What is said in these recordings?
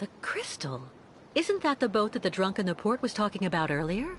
The crystal. Isn't that the boat that the drunk in the port was talking about earlier?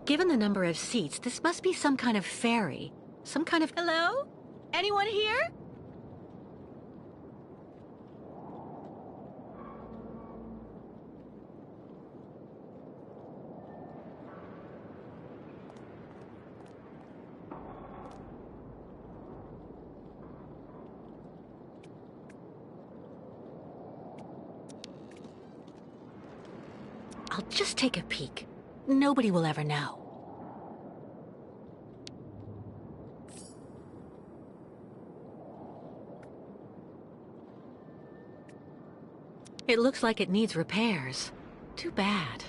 Given the number of seats, this must be some kind of ferry. Some kind of... Hello? Anyone here? I'll just take a peek. Nobody will ever know. It looks like it needs repairs. Too bad.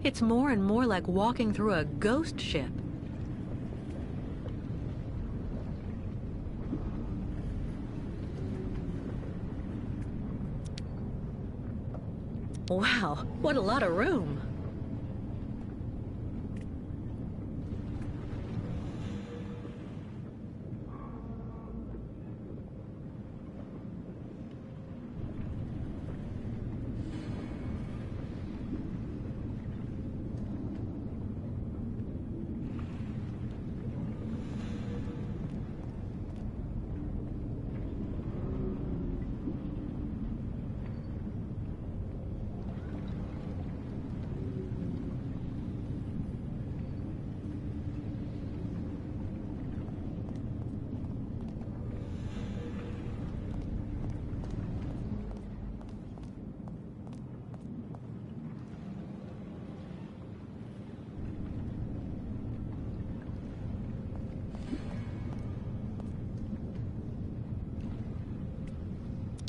It's more and more like walking through a ghost ship. Wow, what a lot of room.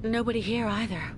Nobody here either.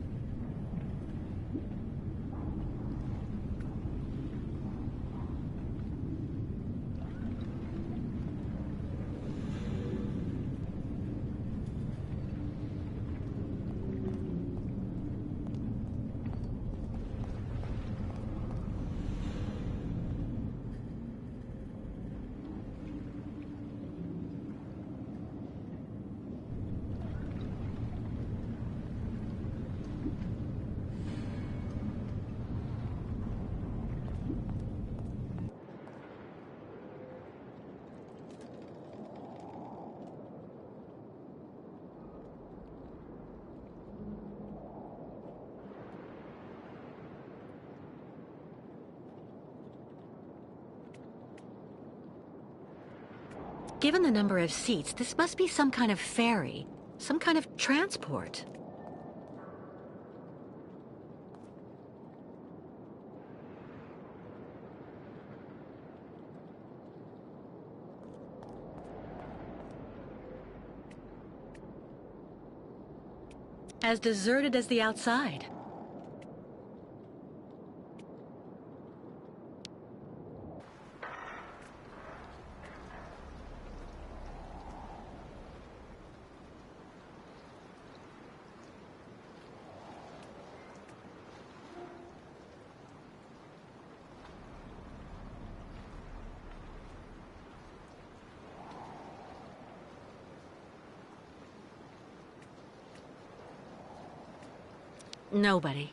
Given the number of seats, this must be some kind of ferry, some kind of transport. As deserted as the outside. Nobody.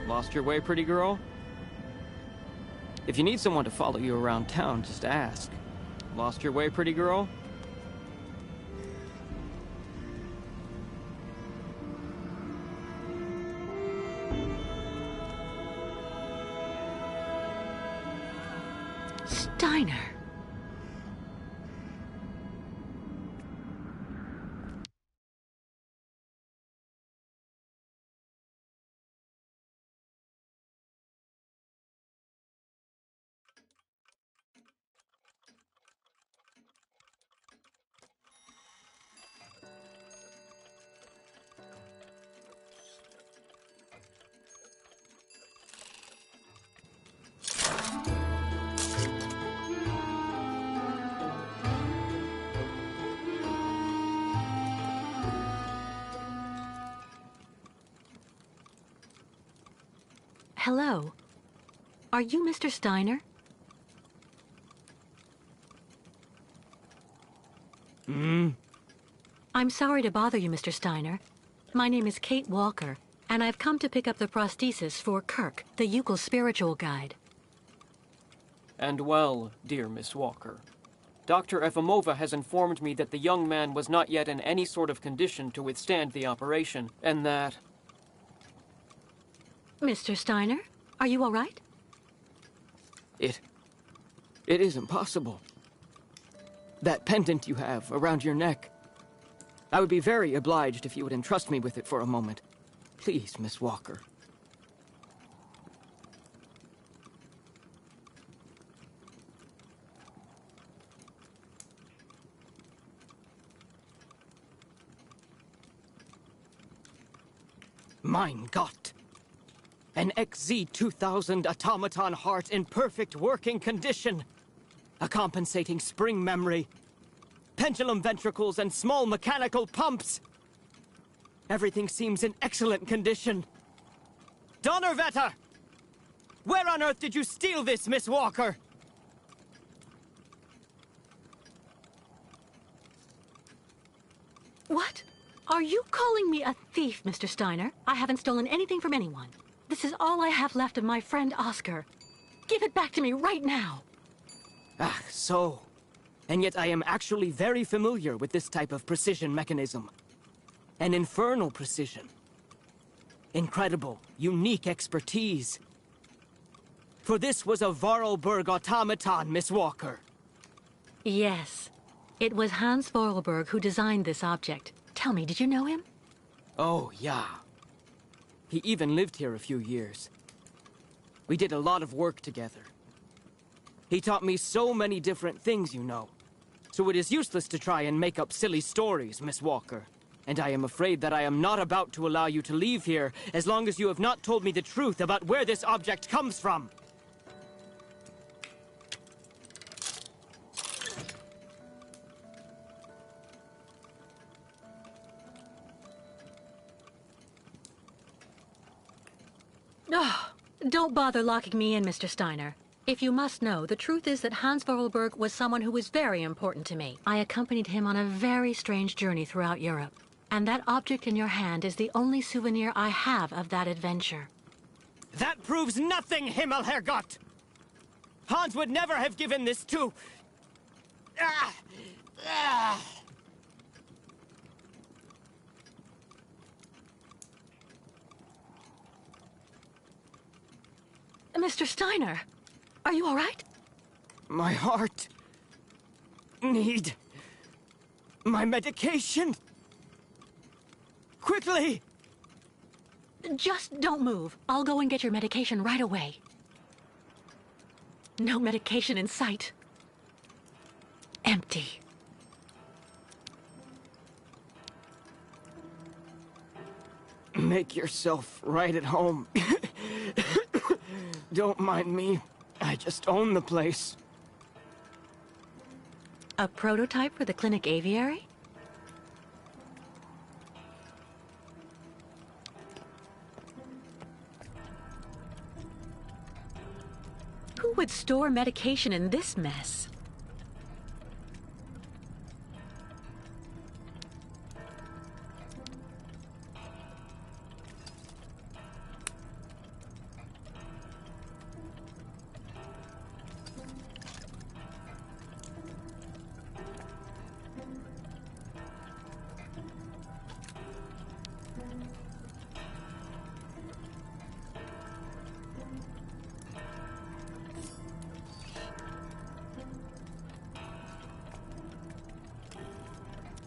Lost your way, pretty girl? If you need someone to follow you around town, just ask. Lost your way, pretty girl? Steiner. Hello. Are you Mr. Steiner? I'm sorry to bother you, Mr. Steiner. My name is Kate Walker, and I've come to pick up the prosthesis for Kirk, the Yukel spiritual guide. And well, dear Miss Walker, Dr. Efimova has informed me that the young man was not yet in any sort of condition to withstand the operation, and that... Mr. Steiner, are you all right? It is impossible. That pendant you have around your neck. I would be very obliged if you would entrust me with it for a moment. Please, Miss Walker. Mein Gott! An XZ-2000 automaton heart in perfect working condition. A compensating spring memory. Pendulum ventricles and small mechanical pumps. Everything seems in excellent condition. Donnerwetter! Where on earth did you steal this, Miss Walker? What? Are you calling me a thief, Mr. Steiner? I haven't stolen anything from anyone. This is all I have left of my friend Oscar. Give it back to me right now. Ah, so. And yet I am actually very familiar with this type of precision mechanism. An infernal precision. Incredible, unique expertise. For this was a Vorarlberg automaton, Miss Walker. Yes. It was Hans Vorarlberg who designed this object. Tell me, did you know him? Oh, yeah. He even lived here a few years. We did a lot of work together. He taught me so many different things, you know. So it is useless to try and make up silly stories, Miss Walker. And I am afraid that I am not about to allow you to leave here as long as you have not told me the truth about where this object comes from. Oh, don't bother locking me in, Mr. Steiner. If you must know, the truth is that Hans Vorarlberg was someone who was very important to me. I accompanied him on a very strange journey throughout Europe. And that object in your hand is the only souvenir I have of that adventure. That proves nothing, Himmelherrgott! Hans would never have given this to... Mr. Steiner, are you all right? My heart... need... my medication! Quickly! Just don't move. I'll go and get your medication right away. No medication in sight. Empty. Make yourself right at home. Don't mind me. I just own the place. A prototype for the clinic aviary? Who would store medication in this mess?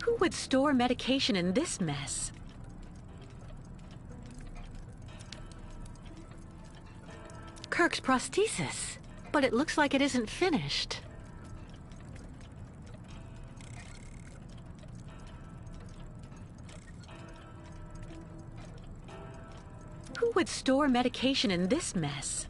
Who would store medication in this mess? Kirk's prosthesis. But it looks like it isn't finished. Who would store medication in this mess?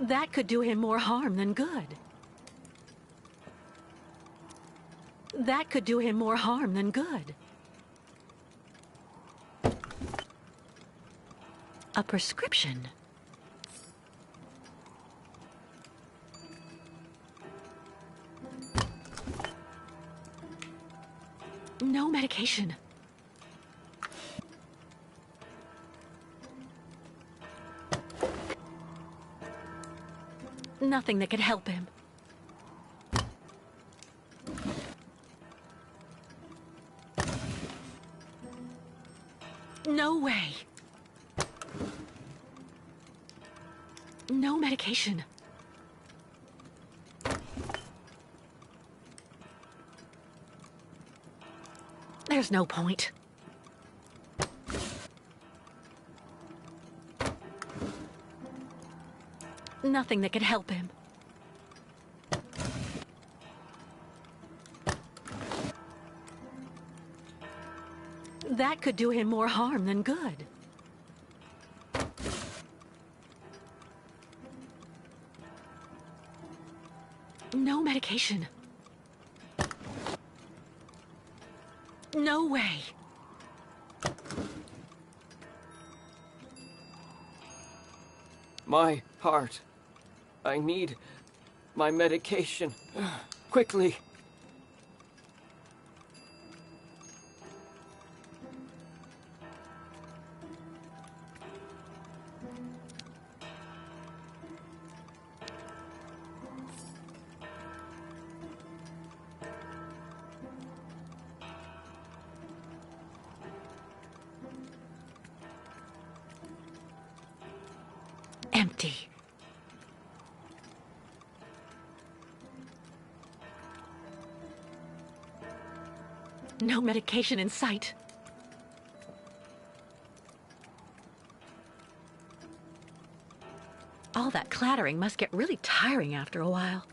That could do him more harm than good. That could do him more harm than good. A prescription. No medication. Nothing that could help him. No way. No medication. There's no point. Nothing that could help him. That could do him more harm than good. No medication. No way. My heart. I need my medication. Quickly. Empty. No medication in sight. All that clattering must get really tiring after a while.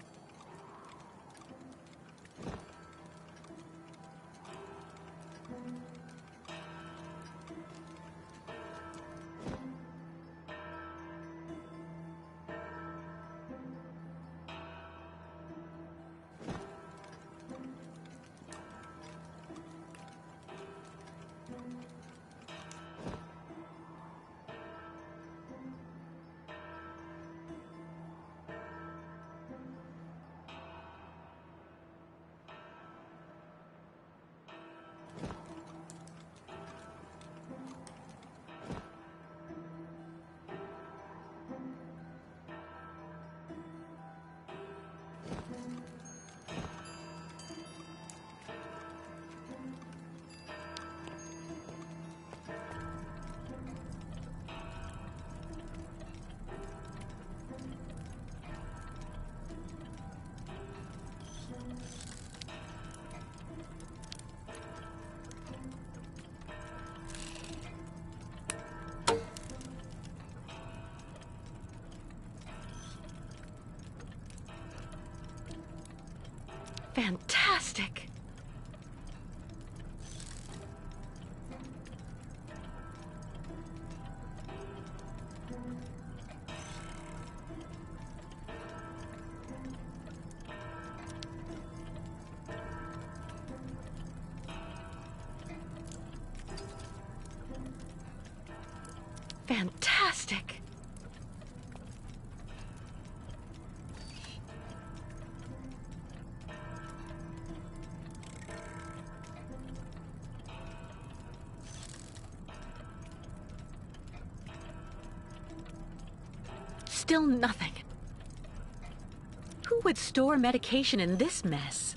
Fantastic! Fantastic! Still nothing. Who would store medication in this mess?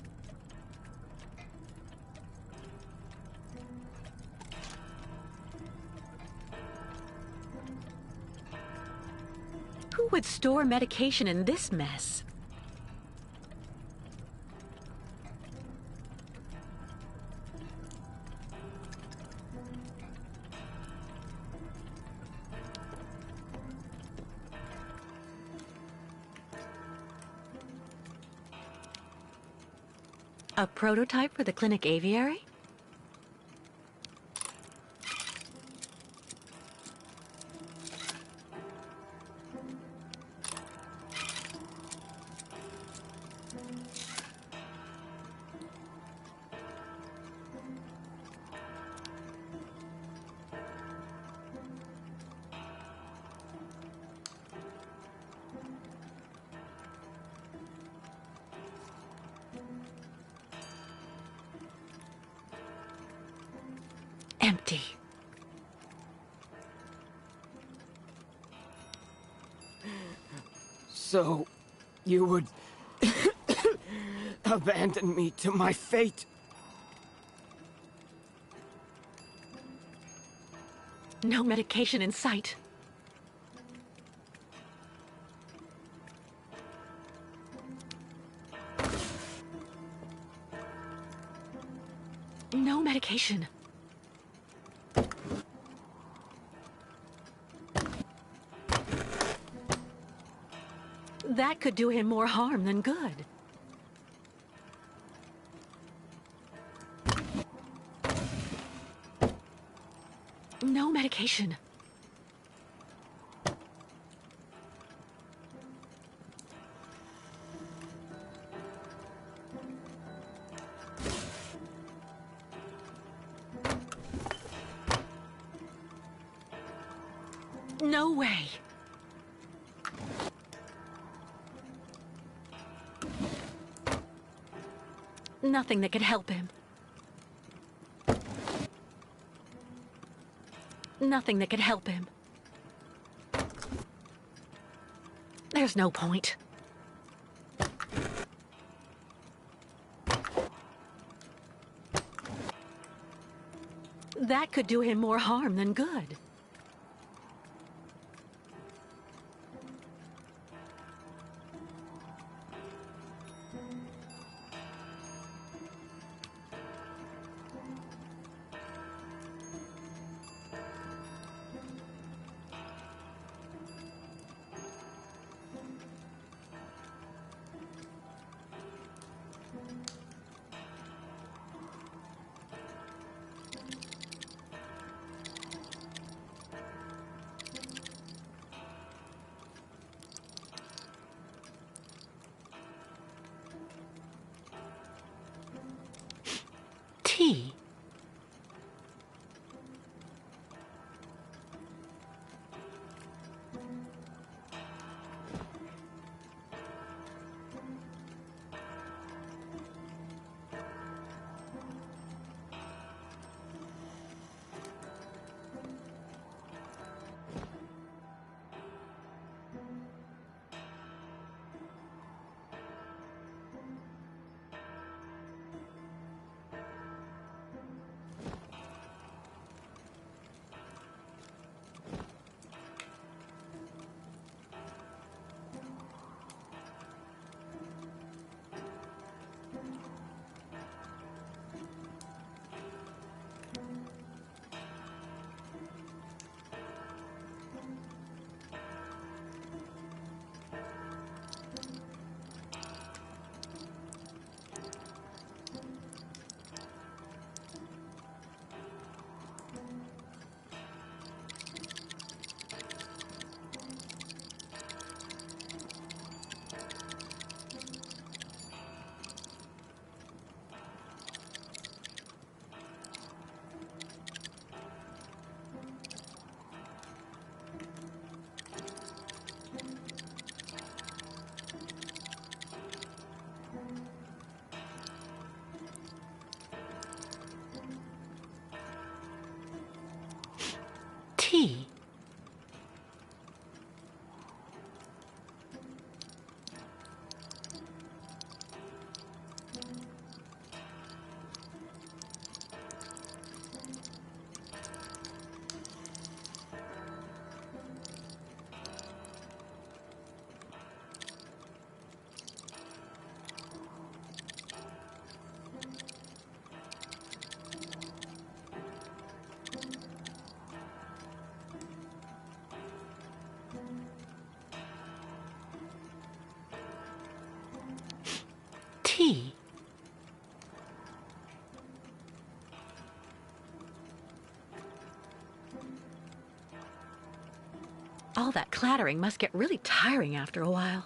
Who would store medication in this mess? A prototype for the clinic aviary? Empty. So, you would abandon me to my fate? No medication in sight. No medication. That could do him more harm than good. No medication. No way. Nothing that could help him. Nothing that could help him. There's no point. That could do him more harm than good. Tea. Tea. Tea. All that clattering must get really tiring after a while.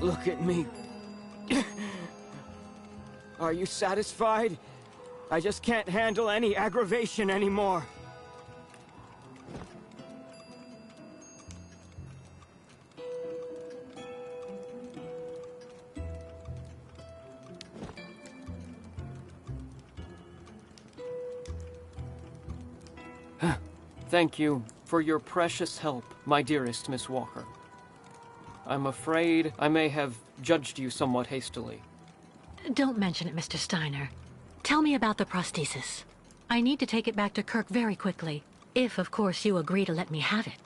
Look at me. Are you satisfied? I just can't handle any aggravation anymore. Thank you for your precious help, my dearest Miss Walker. I'm afraid I may have judged you somewhat hastily. Don't mention it, Mr. Steiner. Tell me about the prosthesis. I need to take it back to Kirk very quickly. If, of course, you agree to let me have it.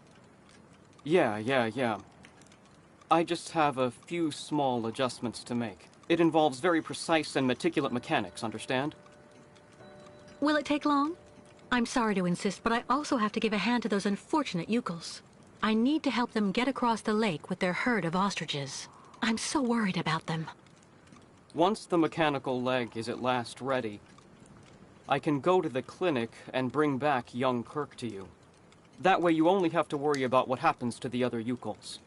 Yeah. I just have a few small adjustments to make. It involves very precise and meticulous mechanics, understand? Will it take long? I'm sorry to insist, but I also have to give a hand to those unfortunate Yukels. I need to help them get across the lake with their herd of ostriches. I'm so worried about them. Once the mechanical leg is at last ready, I can go to the clinic and bring back young Kirk to you. That way you only have to worry about what happens to the other Yukels.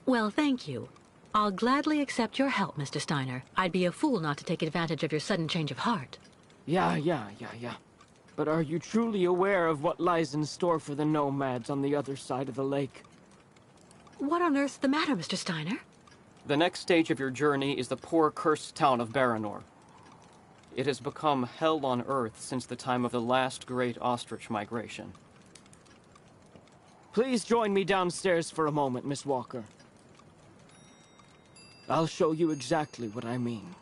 Well, thank you. I'll gladly accept your help, Mr. Steiner. I'd be a fool not to take advantage of your sudden change of heart. Yeah. But are you truly aware of what lies in store for the nomads on the other side of the lake? What on earth's the matter, Mr. Steiner? The next stage of your journey is the poor, cursed town of Baranor. It has become hell on earth since the time of the last great ostrich migration. Please join me downstairs for a moment, Miss Walker. I'll show you exactly what I mean.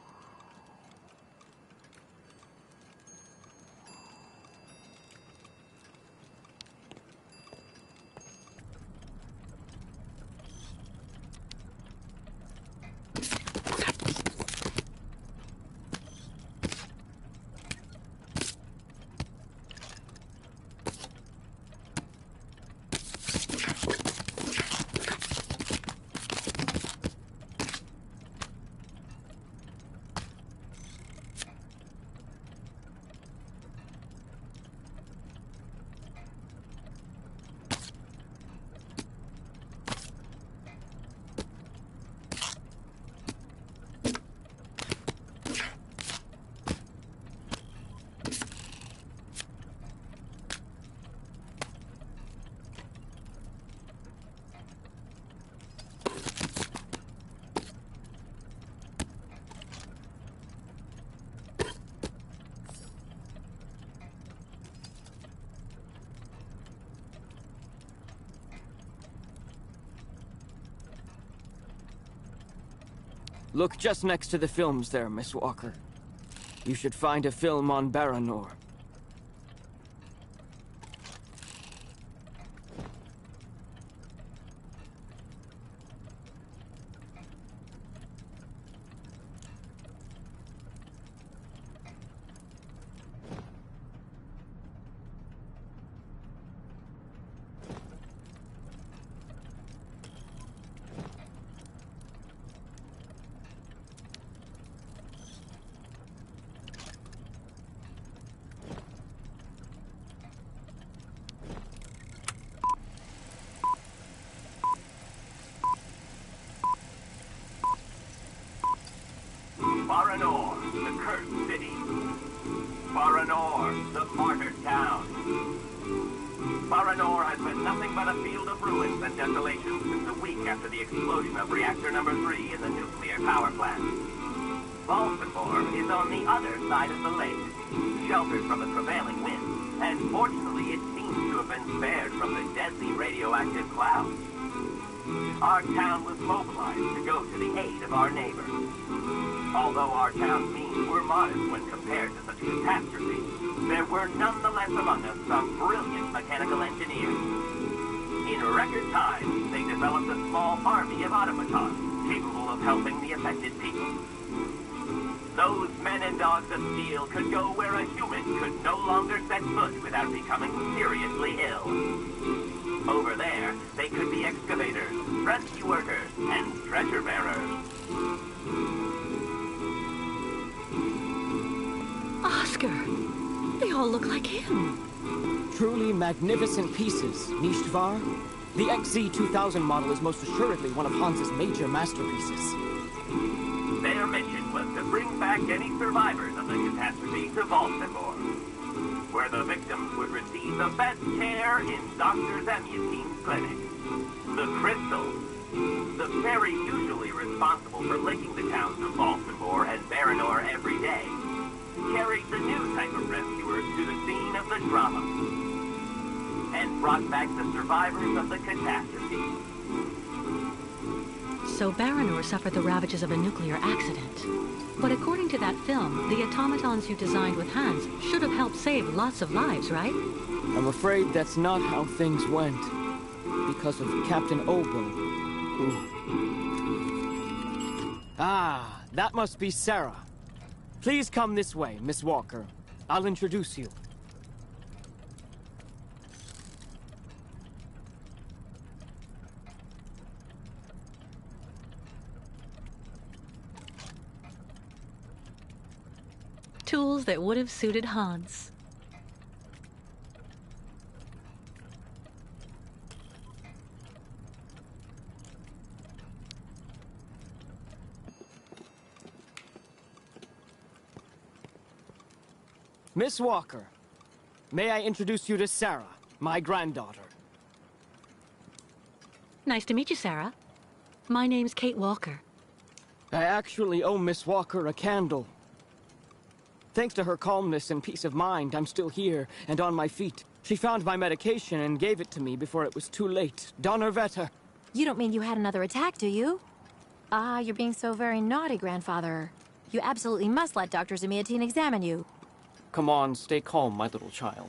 Look just next to the films there, Miss Walker. You should find a film on Baranor. Baranor, the cursed city. Baranor, the martyred town. Baranor has been nothing but a field of ruins and desolation since a week after the explosion of reactor number 3 in the nuclear power plant. Baltimore is on the other side of the lake, sheltered from the prevailing wind, and fortunately it seems to have been spared from the deadly radioactive clouds. Our town was mobilized to go to the aid of our neighbors. Although our town's means were modest when compared to such a catastrophe, there were nonetheless among us some brilliant mechanical engineers. In record time, they developed a small army of automatons capable of helping the affected people. Those men and dogs of steel could go where a human could no longer set foot without becoming seriously ill. Over there, they could be excavators, rescue workers, and treasure bearers. Oscar! They all look like him. Truly three magnificent pieces, Nishtvar. The XZ-2000 model is most assuredly one of Hans's major masterpieces. Their mission was to bring back any survivors of the catastrophe to Baltimore, where the victims would receive the best care in Dr. Zemyatine's clinic. The Crystal, the fairy usually responsible for linking the towns of Baltimore and Baranor every day, carried the new type of rescuers to the scene of the drama and brought back the survivors of the catastrophe. So Baranor suffered the ravages of a nuclear accident. But according to that film, the automatons you designed with Hans should have helped save lots of lives, right? I'm afraid that's not how things went. Because of Captain Obo. Ah, that must be Sarah. Please come this way, Miss Walker. I'll introduce you. Tools that would have suited Hans. Miss Walker, may I introduce you to Sarah, my granddaughter? Nice to meet you, Sarah. My name's Kate Walker. I actually owe Miss Walker a candle. Thanks to her calmness and peace of mind, I'm still here and on my feet. She found my medication and gave it to me before it was too late. Donnerwetter. You don't mean you had another attack, do you? Ah, you're being so very naughty, Grandfather. You absolutely must let Dr. Zemyatine examine you. Come on, stay calm, my little child.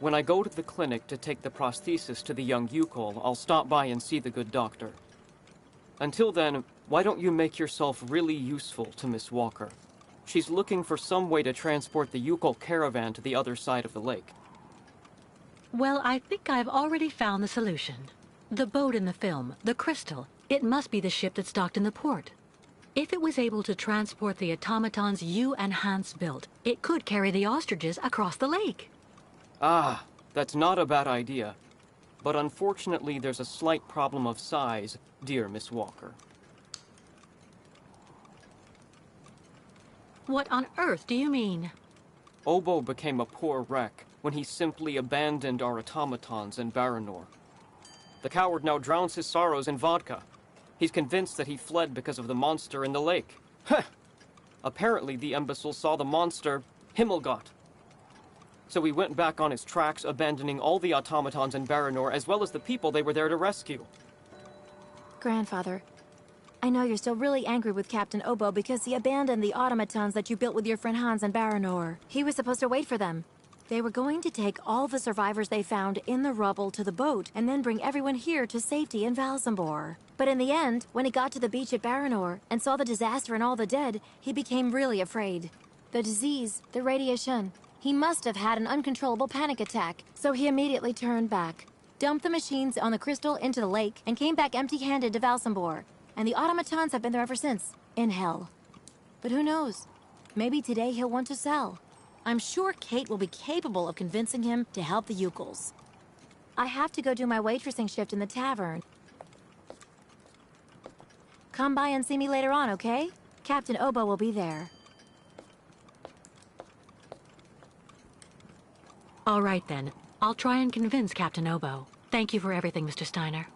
When I go to the clinic to take the prosthesis to the young Yukol, I'll stop by and see the good doctor. Until then, why don't you make yourself really useful to Miss Walker? She's looking for some way to transport the Yukol caravan to the other side of the lake. Well, I think I've already found the solution. The boat in the film, the Crystal, it must be the ship that's docked in the port. If it was able to transport the automatons you and Hans built, it could carry the ostriches across the lake. Ah, that's not a bad idea. But unfortunately, there's a slight problem of size, dear Miss Walker. What on earth do you mean? Obo became a poor wreck when he simply abandoned our automatons in Baranor. The coward now drowns his sorrows in vodka. He's convinced that he fled because of the monster in the lake. Heh! Apparently, the imbecile saw the monster, Himmelgott. So he went back on his tracks, abandoning all the automatons in Baranor, as well as the people they were there to rescue. Grandfather, I know you're still really angry with Captain Obo because he abandoned the automatons that you built with your friend Hans in Baranor. He was supposed to wait for them. They were going to take all the survivors they found in the rubble to the boat and then bring everyone here to safety in Valsambor. But in the end, when he got to the beach at Baranor and saw the disaster and all the dead, he became really afraid. The disease, the radiation, he must have had an uncontrollable panic attack, so he immediately turned back, dumped the machines on the Crystal into the lake, and came back empty-handed to Valsambor. And the automatons have been there ever since, in hell. But who knows? Maybe today he'll want to sell. I'm sure Kate will be capable of convincing him to help the Yukols. I have to go do my waitressing shift in the tavern. Come by and see me later on, okay? Captain Obo will be there. All right, then. I'll try and convince Captain Obo. Thank you for everything, Mr. Steiner.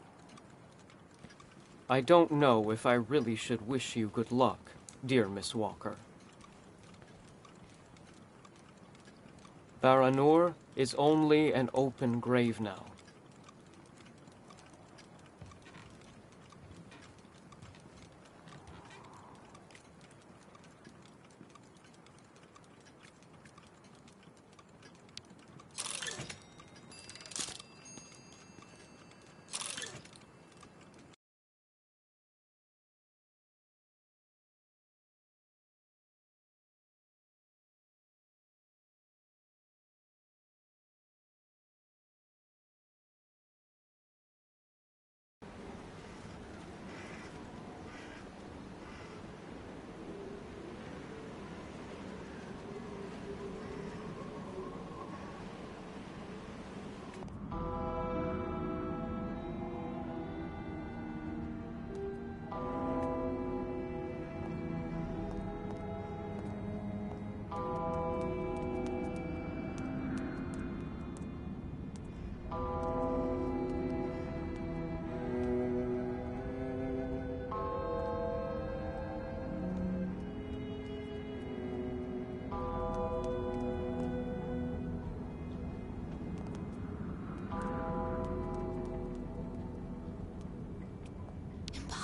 I don't know if I really should wish you good luck, dear Miss Walker. Baranor is only an open grave now.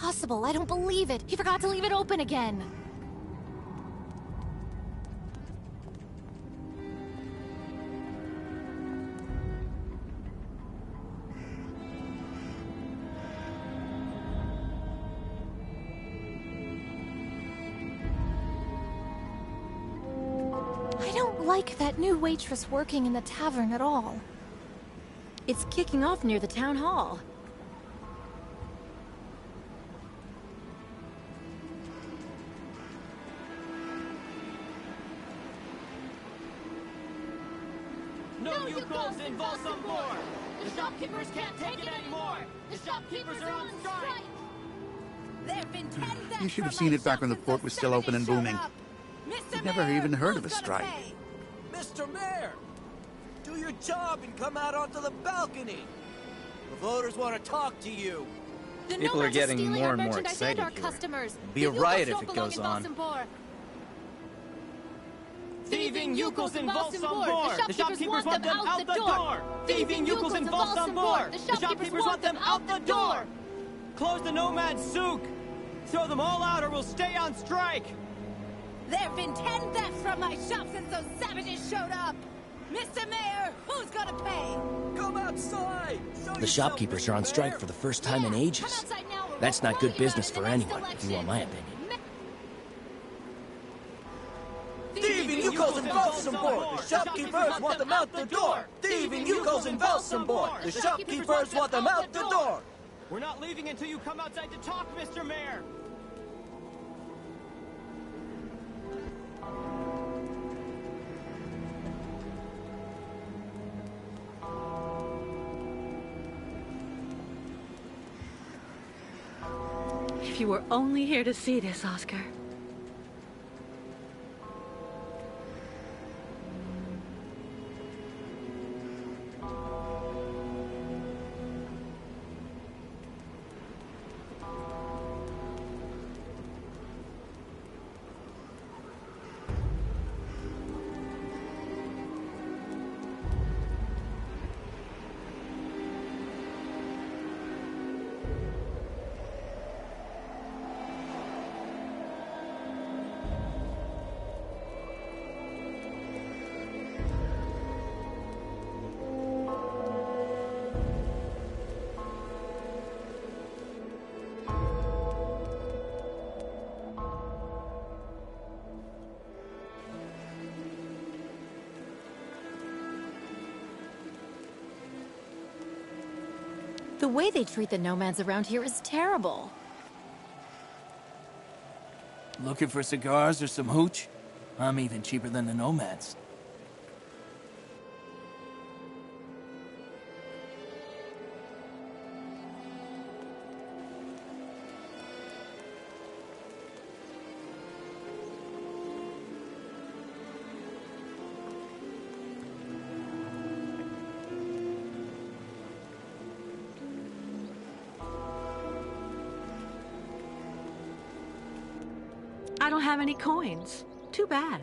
impossible. I don't believe it. He forgot to leave it open again. I don't like that new waitress working in the tavern at all. It's kicking off near the town hall. No Yukos in Valsambor! The shopkeepers can't take it anymore! The shopkeepers are on strike! There've been 10 deaths. You should have from seen my it back when the shop port since was still open and 70 showed booming. up. Mr. Never Mayor, even heard who's of a gonna strike. pay? Mr. Mayor, do your job and come out onto the balcony. The voters want to talk to you. The People nomads are getting stealing more our and more merchandise and excited our here. customers. Be a The riot Yukos if don't it belong goes in on. Valsambor. Thieving Yukos in Valsambor! The shopkeepers want them out the door! Thieving Yukos in Valsambor! The shopkeepers want them out the door! Close the Nomad Souk! Throw them all out or we'll stay on strike! There've been 10 deaths from my shop since those savages showed up. Mr. Mayor, who's gonna pay? Come outside. Show The yourself, shopkeepers are on Mr. strike Mayor. for the first time in ages. Come outside now or That's we'll not throw good you out business in the for next anyone, if you election. want my opinion. Thieving Yukos in Valsambor! The shopkeepers want them out the door! Thieving Yukos in Valsambor! The shopkeepers want them out the door! We're not leaving until you come outside to talk, Mr. Mayor! If you were only here to see this, Oscar. The way they treat the nomads around here is terrible. Looking for cigars or some hooch? I'm even cheaper than the nomads. I don't have any coins. Too bad.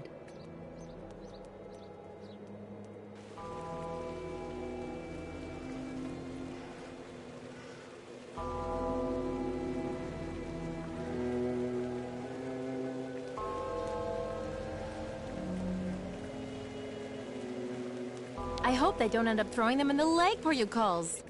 I hope they don't end up throwing them in the lake for you calls.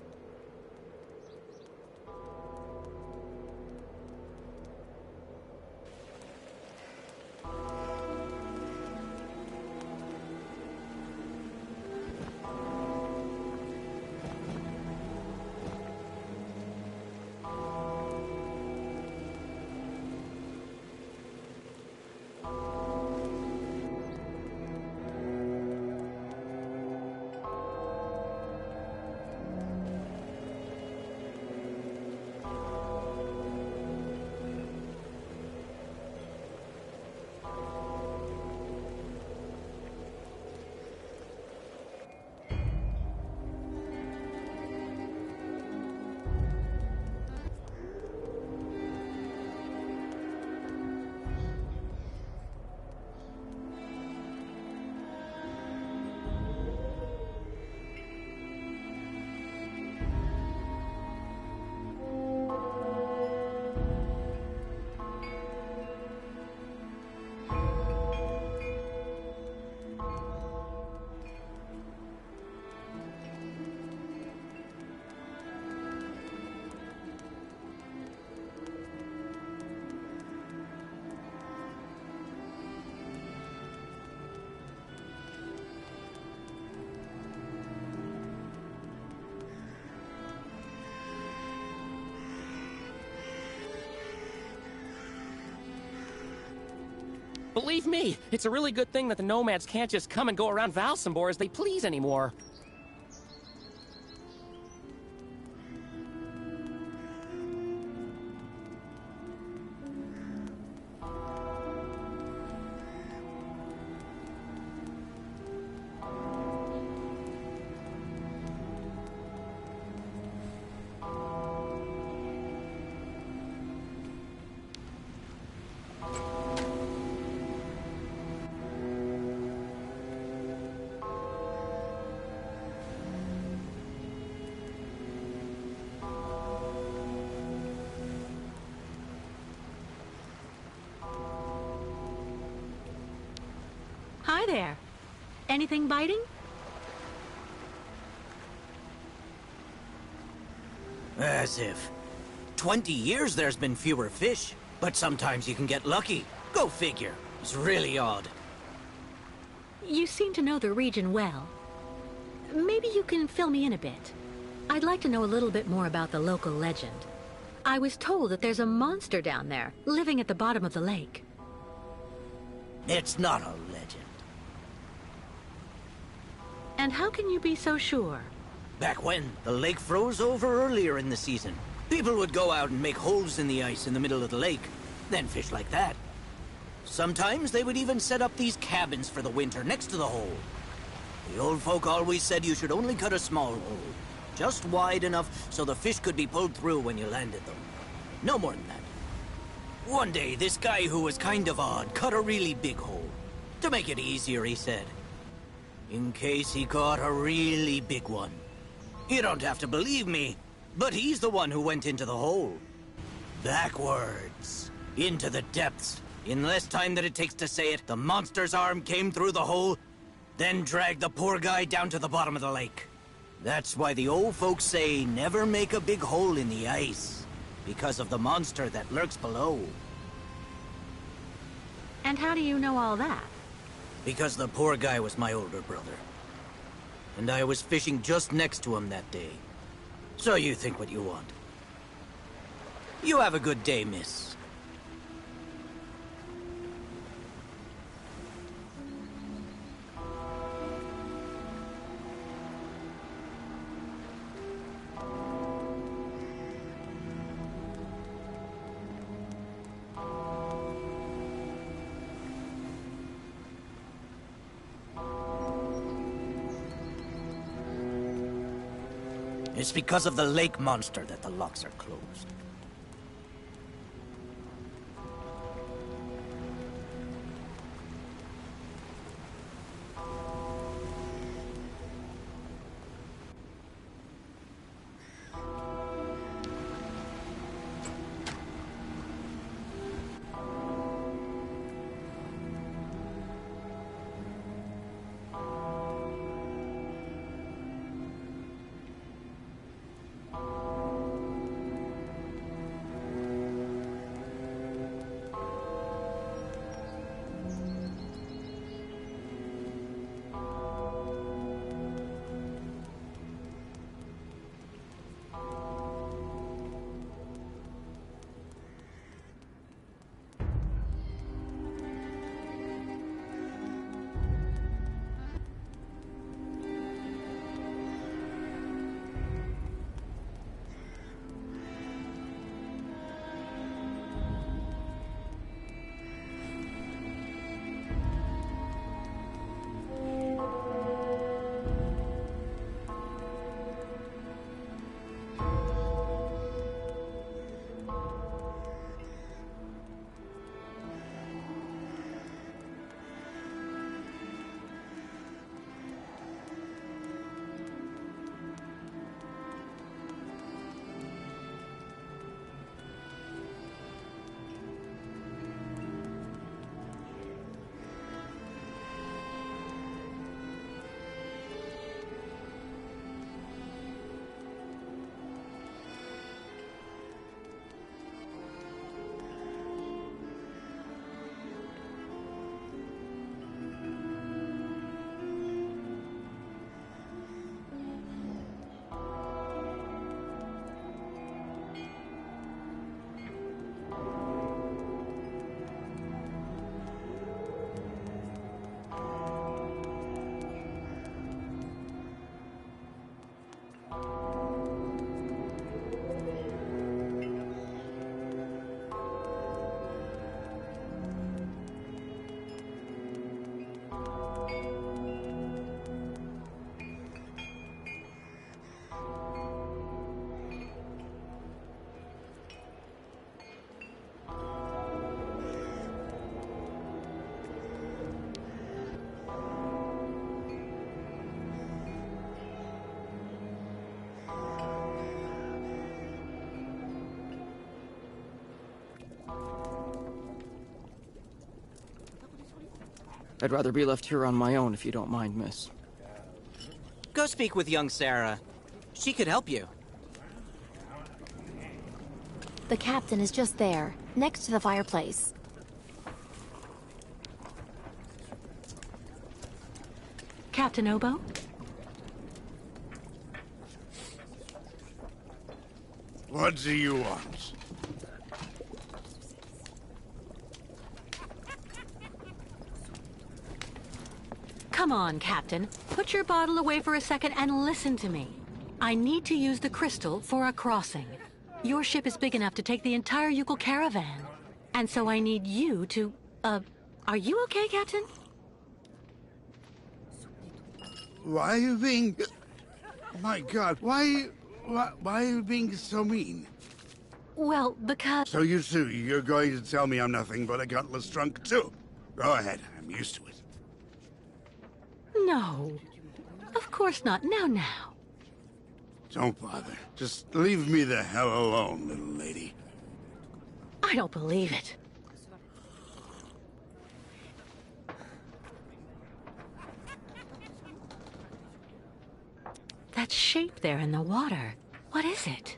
Believe me, it's a really good thing that the nomads can't just come and go around Valsambor as they please anymore. Hi there. Anything biting? As if. 20 years there's been fewer fish, but sometimes you can get lucky. Go figure. It's really odd. You seem to know the region well. Maybe you can fill me in a bit. I'd like to know a little bit more about the local legend. I was told that there's a monster down there, living at the bottom of the lake. It's not a legend. And how can you be so sure? Back when, the lake froze over earlier in the season. People would go out and make holes in the ice in the middle of the lake, then fish like that. Sometimes they would even set up these cabins for the winter next to the hole. The old folk always said you should only cut a small hole, just wide enough so the fish could be pulled through when you landed them. No more than that. One day, this guy who was kind of odd cut a really big hole. To make it easier, he said, in case he caught a really big one. You don't have to believe me, but he's the one who went into the hole. Backwards. Into the depths. In less time than it takes to say it, the monster's arm came through the hole, then dragged the poor guy down to the bottom of the lake. That's why the old folks say never make a big hole in the ice, because of the monster that lurks below. And how do you know all that? Because the poor guy was my older brother. And I was fishing just next to him that day. So you think what you want. You have a good day, miss. It's because of the lake monster that the locks are closed. I'd rather be left here on my own if you don't mind, miss. Go speak with young Sarah. She could help you. The captain is just there, next to the fireplace. Captain Obo? What do you want? Come on, Captain. Put your bottle away for a second and listen to me. I need to use the crystal for a crossing. Your ship is big enough to take the entire Yukon caravan. And so I need you to, are you okay, Captain? Why are you being... My God, why are you being so mean? Well, because... So you two, you're going to tell me I'm nothing but a gutless drunk too? Go ahead, I'm used to it. No. Of course not. Now. Don't bother. Just leave me the hell alone, little lady. I don't believe it. That shape there in the water. What is it?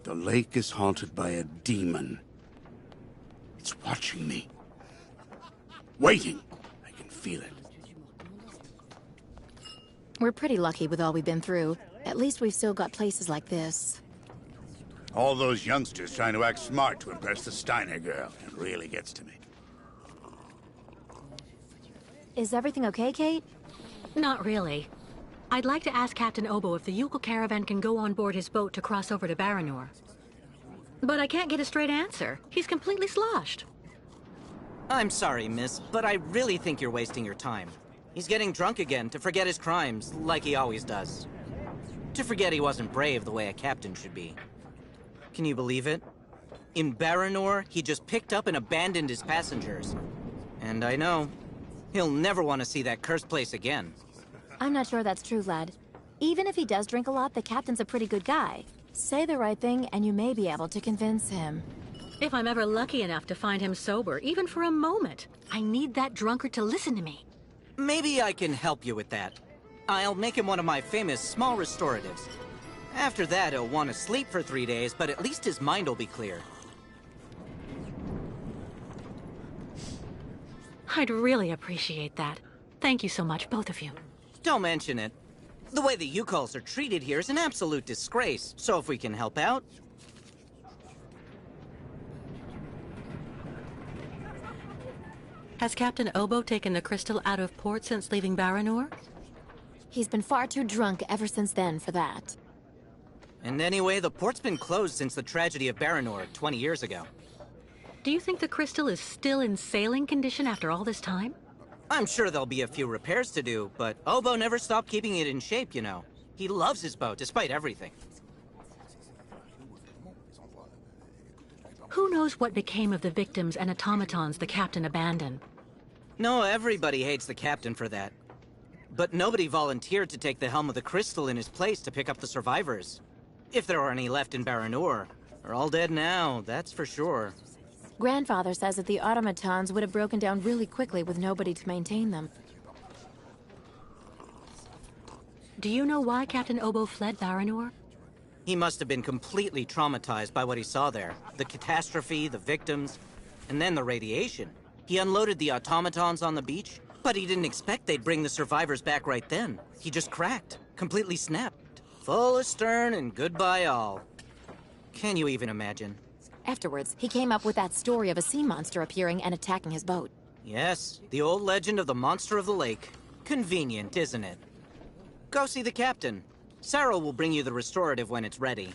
The lake is haunted by a demon. It's watching me. Waiting. I can feel it. We're pretty lucky with all we've been through. At least we've still got places like this. All those youngsters trying to act smart to impress the Steiner girl. It really gets to me. Is everything okay, Kate? Not really. I'd like to ask Captain Obo if the Yukon caravan can go on board his boat to cross over to Baranor. But I can't get a straight answer. He's completely sloshed. I'm sorry, miss, but I really think you're wasting your time. He's getting drunk again to forget his crimes, like he always does. To forget he wasn't brave the way a captain should be. Can you believe it? In Baranor, he just picked up and abandoned his passengers. And I know, he'll never want to see that cursed place again. I'm not sure that's true, lad. Even if he does drink a lot, the captain's a pretty good guy. Say the right thing, and you may be able to convince him. If I'm ever lucky enough to find him sober, even for a moment, I need that drunkard to listen to me. Maybe I can help you with that. I'll make him one of my famous small restoratives. After that, he'll want to sleep for 3 days, but at least his mind will be clear. I'd really appreciate that. Thank you so much, both of you. Don't mention it. The way the Yukols are treated here is an absolute disgrace, so if we can help out... Has Captain Obo taken the crystal out of port since leaving Baranor? He's been far too drunk ever since then for that. And anyway, the port's been closed since the tragedy of Baranor 20 years ago. Do you think the crystal is still in sailing condition after all this time? I'm sure there'll be a few repairs to do, but Obo never stopped keeping it in shape, you know. He loves his boat, despite everything. Who knows what became of the victims and automatons the captain abandoned? No, everybody hates the captain for that. But nobody volunteered to take the helm of the crystal in his place to pick up the survivors. If there are any left in Baranor. They're all dead now, that's for sure. Grandfather says that the automatons would have broken down really quickly with nobody to maintain them. Do you know why Captain Obo fled Baranor? He must have been completely traumatized by what he saw there. The catastrophe, the victims, and then the radiation. He unloaded the automatons on the beach, but he didn't expect they'd bring the survivors back right then. He just cracked, completely snapped. Full astern and goodbye all. Can you even imagine? Afterwards, he came up with that story of a sea monster appearing and attacking his boat. Yes, the old legend of the monster of the lake. Convenient, isn't it? Go see the captain. Sarah will bring you the restorative when it's ready.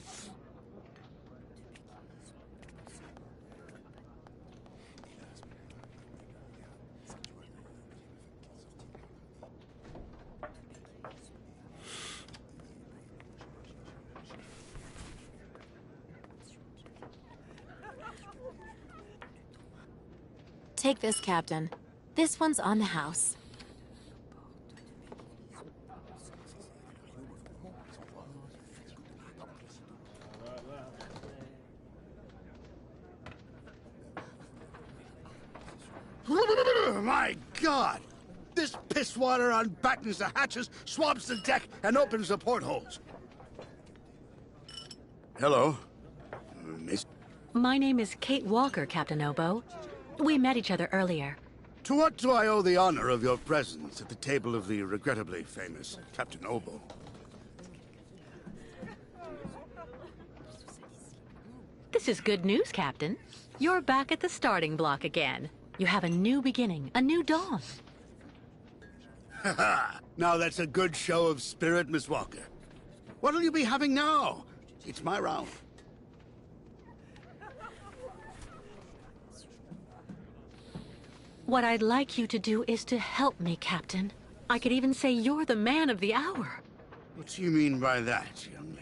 Take this, Captain. This one's on the house. My God! This piss water unbattens the hatches, swamps the deck, and opens the portholes. Hello, Miss. My name is Kate Walker, Captain Obo. We met each other earlier. To what do I owe the honor of your presence at the table of the regrettably famous Captain Obo? This is good news, Captain. You're back at the starting block again. You have a new beginning, a new dawn. Now that's a good show of spirit, Miss Walker. What'll you be having now? It's my round. What I'd like you to do is to help me, Captain. I could even say you're the man of the hour. What do you mean by that, young lady?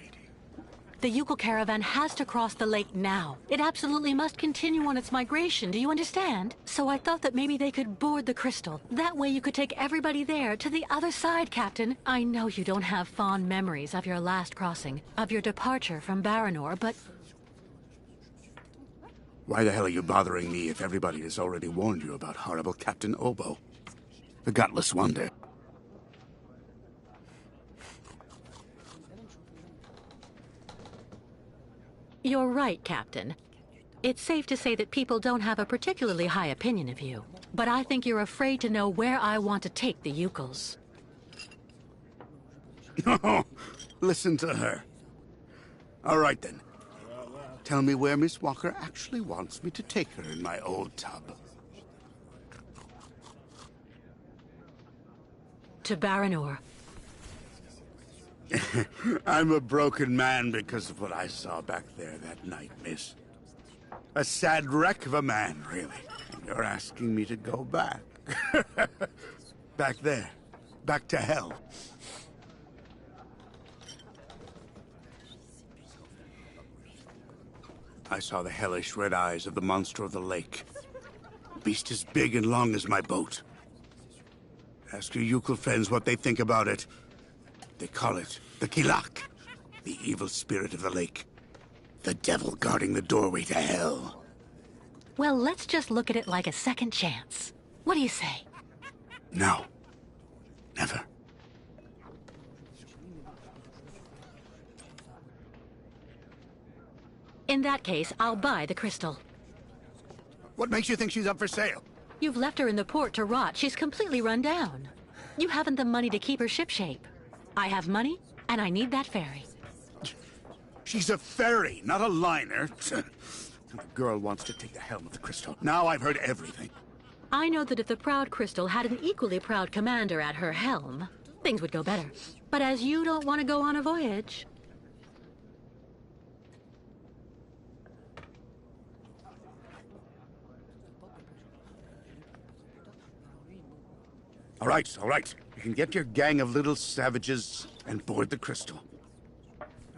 The Yukon caravan has to cross the lake now. It absolutely must continue on its migration, do you understand? So I thought that maybe they could board the crystal. That way you could take everybody there to the other side, Captain. I know you don't have fond memories of your last crossing, of your departure from Baranor, but... Why the hell are you bothering me if everybody has already warned you about horrible Captain Obo? The gutless wonder. You're right, Captain. It's safe to say that people don't have a particularly high opinion of you. But I think you're afraid to know where I want to take the Yukons. No, listen to her. All right, then. Tell me where Miss Walker actually wants me to take her in my old tub. To Baranor. I'm a broken man because of what I saw back there that night, miss. A sad wreck of a man, really. And you're asking me to go back. Back there. Back to hell. I saw the hellish red eyes of the monster of the lake. A beast as big and long as my boat. Ask your Yukon friends what they think about it. They call it the Kilak, the evil spirit of the lake. The devil guarding the doorway to hell. Well, let's just look at it like a second chance. What do you say? No. Never. In that case, I'll buy the crystal. What makes you think she's up for sale? You've left her in the port to rot. She's completely run down. You haven't the money to keep her shipshape. I have money, and I need that ferry. She's a ferry, not a liner. The girl wants to take the helm of the crystal. Now I've heard everything. I know that if the Proud Crystal had an equally proud commander at her helm, things would go better. But as you don't want to go on a voyage... All right. You can get your gang of little savages and board the crystal.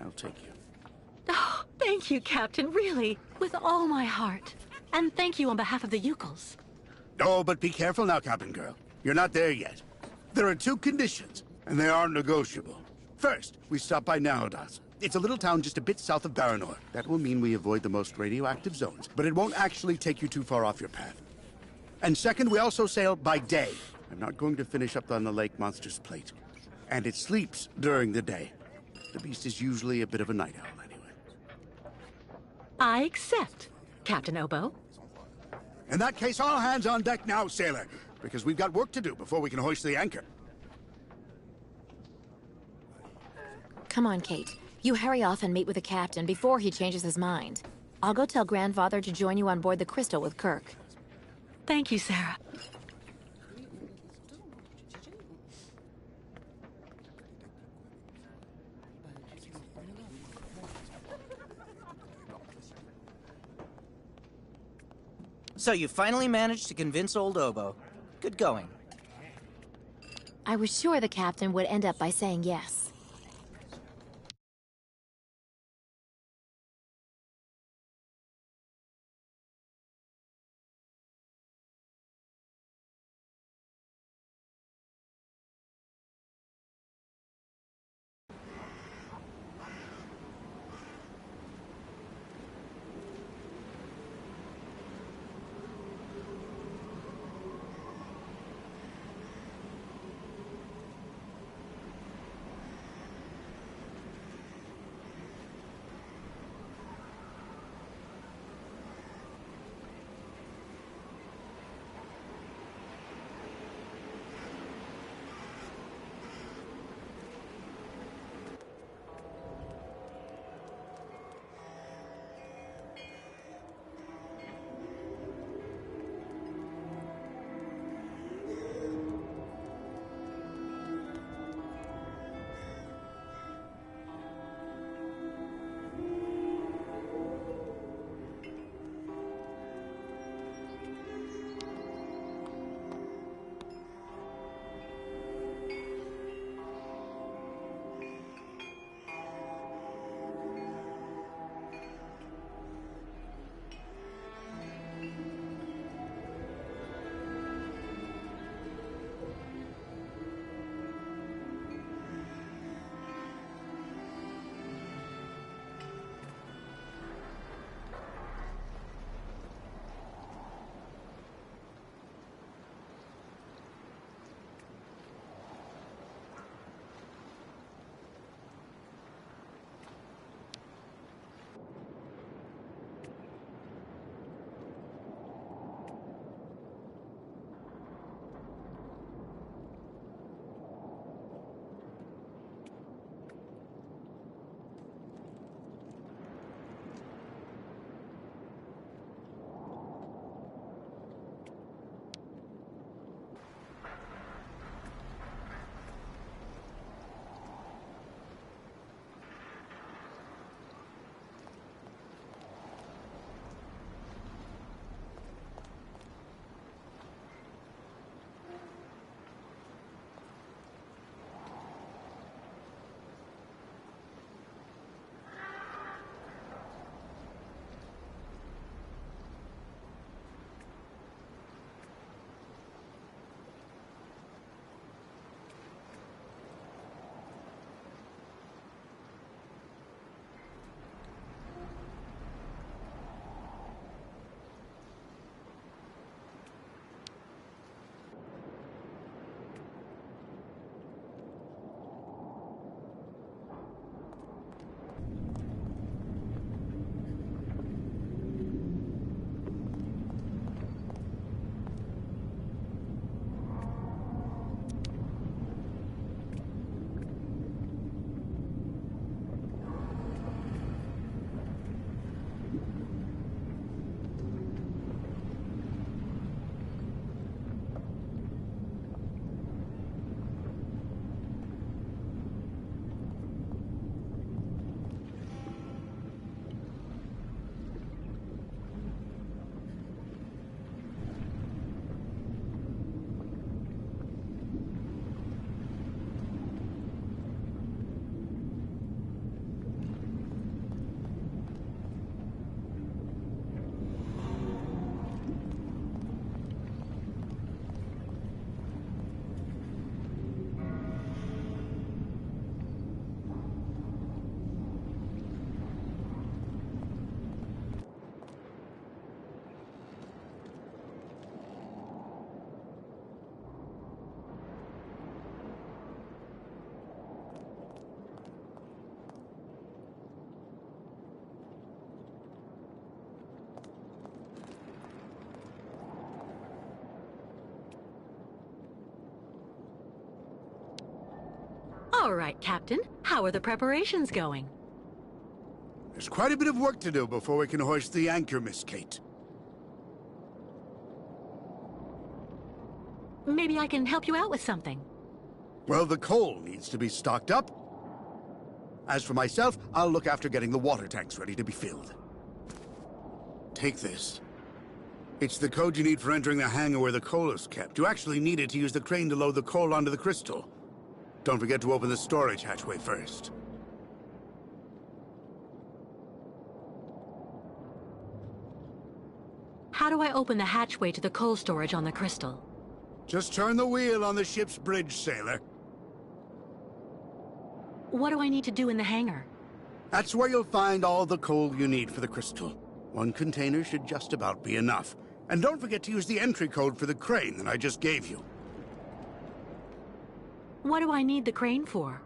I'll take you. Oh, thank you, Captain, really, with all my heart. And thank you on behalf of the Yukons. Oh, but be careful now, Captain Girl. You're not there yet. There are 2 conditions, and they are negotiable. First, we stop by Narodas. It's a little town just a bit south of Baranor. That will mean we avoid the most radioactive zones, but it won't actually take you too far off your path. And second, we also sail by day. I'm not going to finish up on the lake monster's plate. And it sleeps during the day. The beast is usually a bit of a night owl anyway. I accept, Captain Obo. In that case, all hands on deck now, sailor, because we've got work to do before we can hoist the anchor. Come on, Kate. You hurry off and meet with the captain before he changes his mind. I'll go tell Grandfather to join you on board the Crystal with Kirk. Thank you, Sarah. So you finally managed to convince old Obo. Good going. I was sure the captain would end up by saying yes. All right, Captain. How are the preparations going? There's quite a bit of work to do before we can hoist the anchor, Miss Kate. Maybe I can help you out with something. Well, the coal needs to be stocked up. As for myself, I'll look after getting the water tanks ready to be filled. Take this. It's the code you need for entering the hangar where the coal is kept. You actually need it to use the crane to load the coal onto the crystal. Don't forget to open the storage hatchway first. How do I open the hatchway to the coal storage on the crystal? Just turn the wheel on the ship's bridge, sailor. What do I need to do in the hangar? That's where you'll find all the coal you need for the crystal. One container should just about be enough. And don't forget to use the entry code for the crane that I just gave you. What do I need the crane for?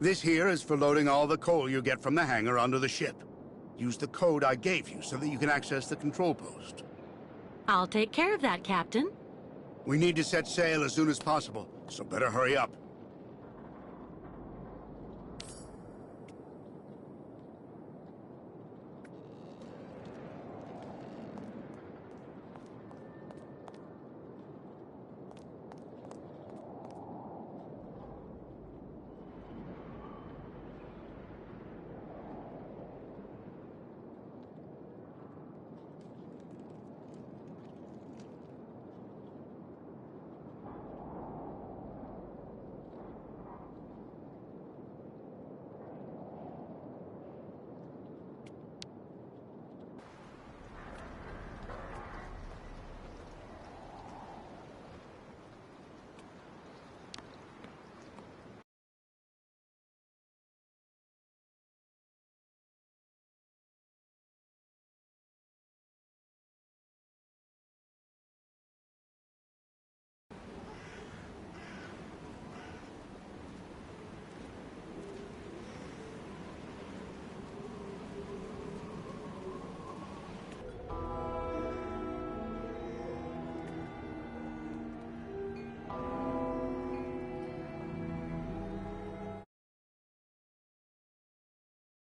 This here is for loading all the coal you get from the hangar onto the ship. Use the code I gave you so that you can access the control post. I'll take care of that, Captain. We need to set sail as soon as possible, so better hurry up.